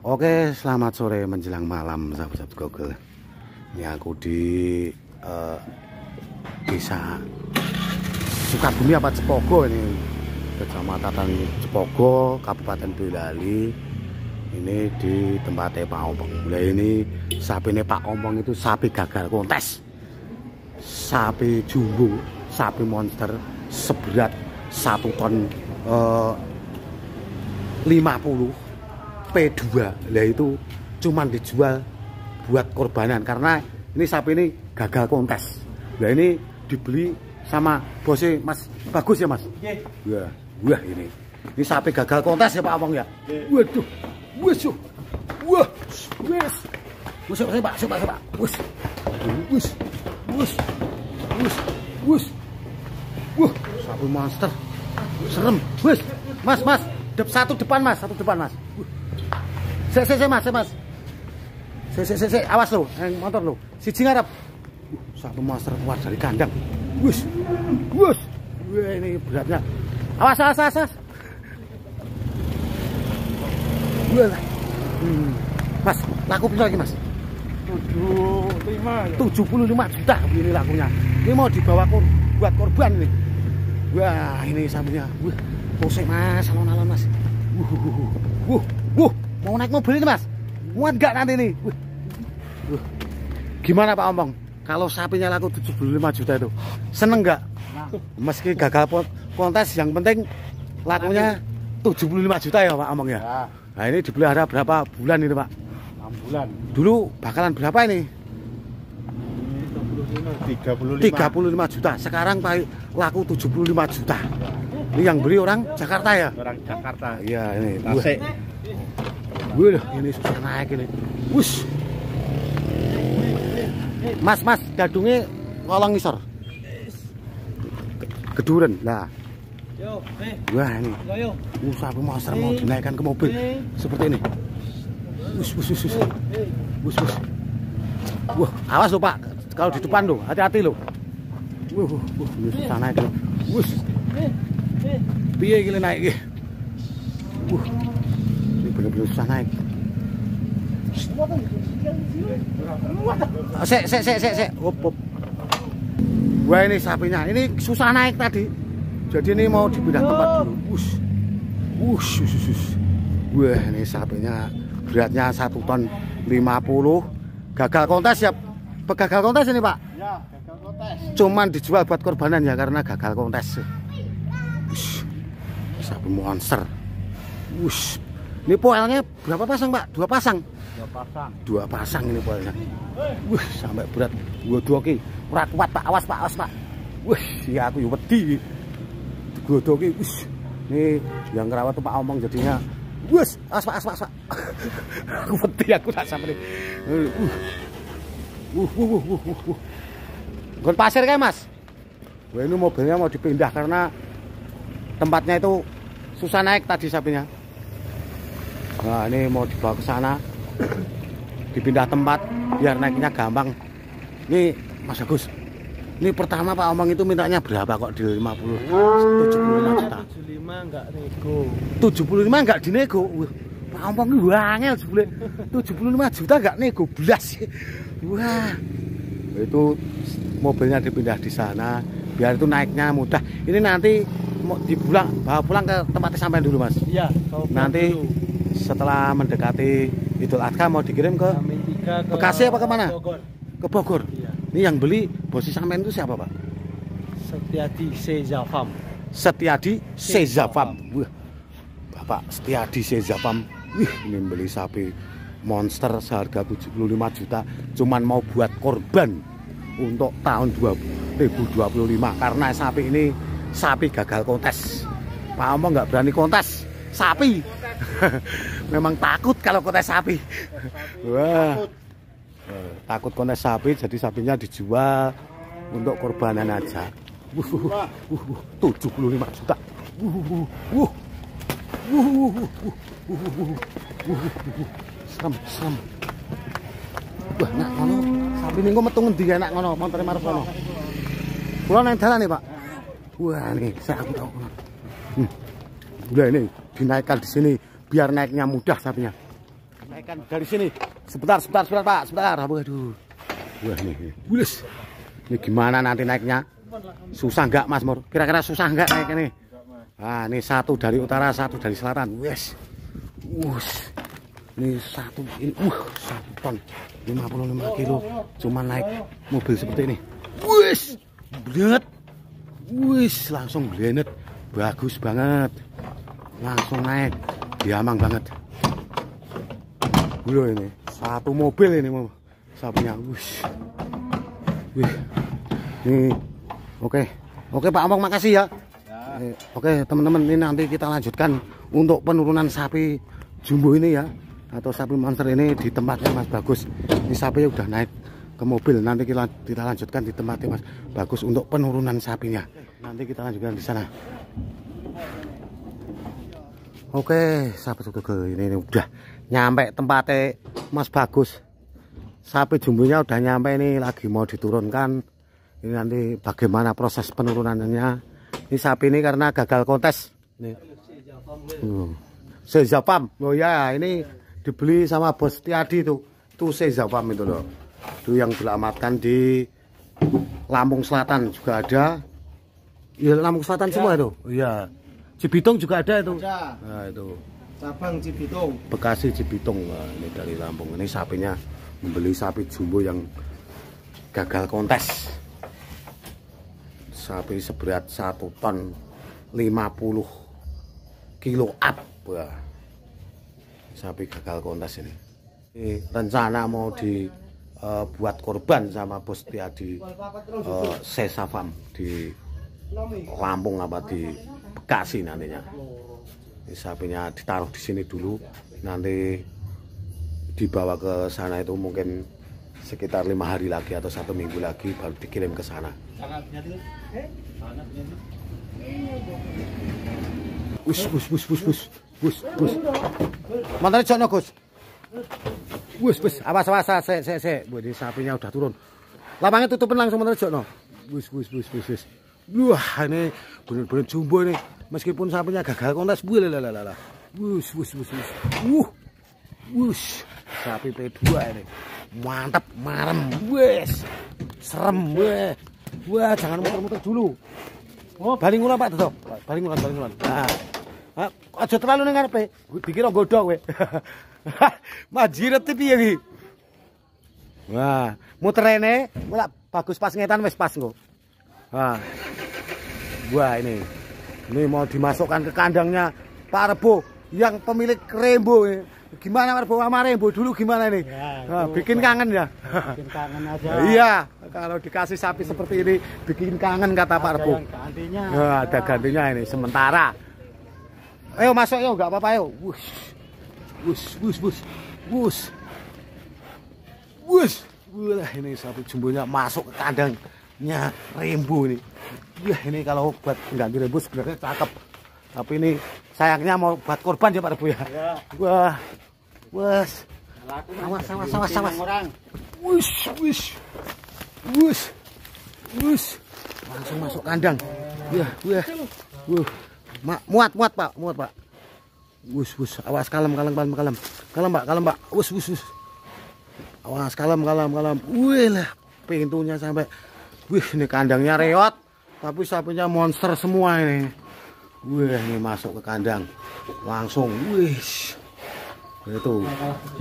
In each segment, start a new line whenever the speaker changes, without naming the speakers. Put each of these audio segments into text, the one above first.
Oke, selamat sore menjelang malam sahabat-sahabat Google. Ini aku di desa Sukabumi apa Cepogo ini, Kecamatan Cepogo, Kabupaten Boyolali. Ini di tempatnya Pak Ompong. Nah, ini sapi ini Pak Ompong itu sapi gagal kontes, sapi jumbo, sapi monster seberat 1 ton 50 P2. Lah itu cuman dijual buat korbanan karena ini sapi ini gagal kontes. Nah ini dibeli sama bosnya Mas Bagus ya Mas. Iya. Wah ini sapi gagal kontes ya Pak Ompong ya. Waduh. Wush. Wah. Wes. Wush Pak, Pak. Wush. Wush. Wush. Wush. Wush. Wah, sapi monster. Serem. Wush. Mas. Satu depan Mas. Mas. Awas lo, motor lo. Siji ngarep. Satu monster keluar dari kandang. Wush. Wah, ini beratnya. Awas. Mas, laku berapa lagi Mas? 75 juta ini lakunya. Ini mau dibawa buat korban ini. Wah, ini sapinya. Wah, posek Mas, alon-alon Mas. Mau naik mobil ini Mas? Muat gak nanti nih? Gimana Pak Ompong? Kalau sapinya laku 75 juta itu seneng gak? Meski gagal kontes, yang penting lakunya 75 juta ya Pak Ompong ya? Nah ini dipelihara berapa bulan ini Pak?
6 bulan.
Dulu bakalan berapa ini? 35 juta. Sekarang laku 75 juta. Ini yang beli orang Jakarta ya?
Orang Jakarta.
Iya ini.
Tasik.
Wah, ini susah naik ini. Wush. Mas, gadungnya kolong ngisor. Keduren lah. Wah ini. Sapi monster mau dinaikkan ke mobil seperti ini. Wush. Wah, awas loh Pak. Kalau di depan loh, hati-hati loh. Ini susah naik loh. Wush. Piye gila naik iki? Ini bener-bener susah naik. Sek. Hop. Wah ini sapinya, ini susah naik tadi. Jadi ini mau dipindah tempat dulu. Wush. Wah ini sapinya beratnya 1 ton 50. Gagal kontes ya. Gagal kontes ini Pak?
Ya, gagal kontes.
Cuman dijual buat korbanan ya karena gagal kontes. Sapi monster. Wush. Ini poelnya berapa pasang Pak? 2 pasang? 2 pasang ini poelnya. Wih, sampai berat. Gua doki. Ora kuat Pak. Awas Pak. Wih, ya aku wedi. Digodoki. Wis. Ini yang ngerawat tuh Pak Ompong jadinya. Wis, awas Pak. Aku wedi aku tak sampe. Gon pasir kayak Mas. Wah, ini mobilnya mau dipindah karena tempatnya itu susah naik tadi sapinya. Nah ini mau dibawa ke sana, dipindah tempat biar naiknya gampang. Ini Mas Agus, ini pertama Pak Ompong itu mintanya berapa kok di 75 juta?
75 enggak nego.
75 enggak dinego. Pak Ompong itu wangel jebule. 75 juta enggak nego blas. Wah. Itu mobilnya dipindah di sana biar itu naiknya mudah. Ini nanti mau bawa pulang ke tempatnya sampai dulu Mas.
Iya,
nanti dulu. Setelah mendekati Idul Adha mau dikirim ke Bekasi apa kemana?
Bogor.
Ke Bogor.
Iya.
Ini yang beli bos sampean itu siapa Pak? Setiadi Sezafam. Wah. Bapak Setiadi Sezafam. Wih, ini beli sapi monster seharga 75 juta cuman mau buat korban untuk tahun 2025 karena sapi ini sapi gagal kontes. Pak Ompong nggak berani kontes sapi. Memang takut kalau kontes sapi. Wah, takut kontes sapi jadi sapinya dijual untuk korbanan aja. 75 juta. Serem. Wah, nak ngono sapi niku metu ngendi enak ngono, montore marep kono. Kula nang dalan nih, Pak. Wah, nih saya aku tahu. Udah ini dinaikkan di sini biar naiknya mudah sapinya. naikkan dari sini. Sebentar Pak, sebentar. Waduh. Wah nih, bulus. Ini gimana nanti naiknya? Susah nggak Mas Mur? Kira-kira susah nggak naiknya nih? Nah, ini satu dari utara, satu dari selatan. Wes. Ini satu ini 1 ton 55 kilo cuma naik mobil seperti ini. Blenet. Langsung blenet. Bagus banget. Langsung naik. Diamang banget. Ini satu mobil ini sapinya. Ini oke Pak Among, makasih ya. Oke teman-teman, ini nanti kita lanjutkan untuk penurunan sapi jumbo ini ya, atau sapi monster ini di tempatnya Mas Bagus. Ini sapi udah naik ke mobil, nanti kita lanjutkan di tempatnya Mas Bagus untuk penurunan sapinya. Nanti kita lanjutkan di sana. Oke sahabat ini udah nyampe tempatnya Mas Bagus. Sapi jumbonya udah nyampe, ini lagi mau diturunkan. Ini nanti bagaimana proses penurunannya. Ini sapi ini karena gagal kontes. Nih. Sezapam. Oh ya, ini dibeli sama Bos Tiadi tuh. Tuh Sezapam itu loh. Itu yang dilamatkan di Lampung Selatan juga ada. Ya Lampung Selatan semua itu. Iya. Cibitung juga ada itu. Nah, itu.
Cabang Cibitung.
Bekasi Cibitung. Nah, ini dari Lampung. Ini sapinya membeli sapi jumbo yang gagal kontes. Sapi seberat 1 ton 50 kilo up. Wah. Sapi gagal kontes ini. Ini rencana mau dibuat korban sama Bos Tiadi Sesafam di Lampung apa di Bekasi nantinya. Ini sapinya ditaruh di sini dulu, nanti dibawa ke sana itu mungkin sekitar 5 hari lagi atau 1 minggu lagi baru dikirim ke sana. Bus. Mantan jono Gus. Bus. Awas. Se. Ini sapinya udah turun. Lapangnya tutupin langsung mantan jono. Bus. Wah, ini bener-bener jumbo nih. Meskipun sapinya gagal kontes, Bus. Sapi P2 ini. Mantap, marem. Serem. Wah, jangan muter-muter dulu. Oh, baling ulang Pak Toto. Baling ulang. Nah. Aja terlalu ning ngarepe. Dikira godhok kowe. Majiret piye iki? Wah, muter rene, mulak Bagus pas ngetan wis pas engko. Wah, ini mau dimasukkan ke kandangnya Pak Rebo yang pemilik Rembo ini. Gimana Pak Rebo sama Rembo dulu gimana ini? Ya, bikin kangen ya?
Bikin kangen aja.
Iya, kalau dikasih sapi seperti ini bikin kangen kata Pak Rebo.
Gantinya.
Nah, ada gantinya ini sementara. Ayo masuk yuk, nggak apa-apa yuk. Wah, ini sapi jumbonya masuk ke kandangnya Rembo ini. Wah, ini kalau buat ganti Rembo sebenarnya cakep. Tapi ini sayangnya mau buat korban ya Pak Rebo ya. Wah. Awas. Wus. Langsung masuk kandang. Wah. Muat Pak. Wus. Awas kalem Pak. Wus. Awas kalem. Wih lah, pintunya sampai. Wih, ini kandangnya reot, tapi sapinya monster semua ini. Wih, ini masuk ke kandang. Langsung, wih. Itu.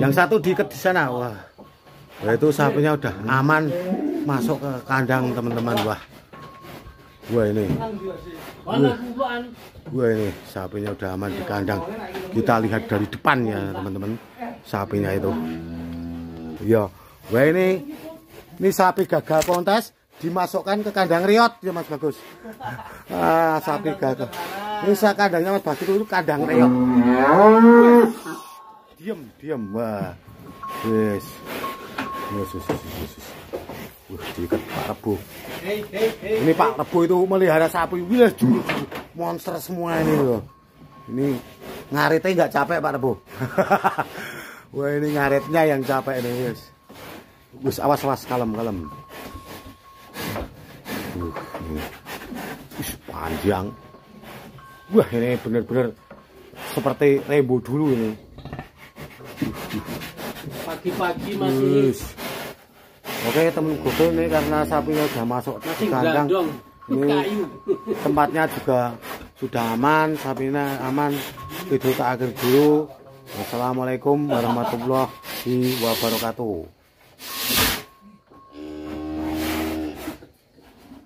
Yang satu diikat di sana. Wah. Itu sapinya udah aman masuk ke kandang, teman-teman. Wah, ini. Wah, ini sapinya udah aman di kandang. Kita lihat dari depan ya, teman-teman. Sapinya itu. Ya, wah ini sapi gagal kontes dimasukkan ke kandang riot ya Mas Bagus. Sapi gagal. Ini kandangnya Mas Bagus itu kandang riot. Diam. Wah. Wis. Diikat Pak Rebo. Ini Pak Rebo itu melihara sapi. Wih, monster semua ini loh. Ini ngaritnya nggak capek Pak Rebo. Wah, ini ngaretnya yang capek nih, Gus. Awas, kalem. Panjang. Wah, ini bener-bener seperti Rembo dulu ini.
Pagi-pagi masih.
Oke, temen Google nih karena sapinya udah masuk di kandang. Ini
Kayu.
tempatnya juga sudah aman, sapinya aman. Video tak akhir dulu. Wassalamualaikum warahmatullahi wabarakatuh.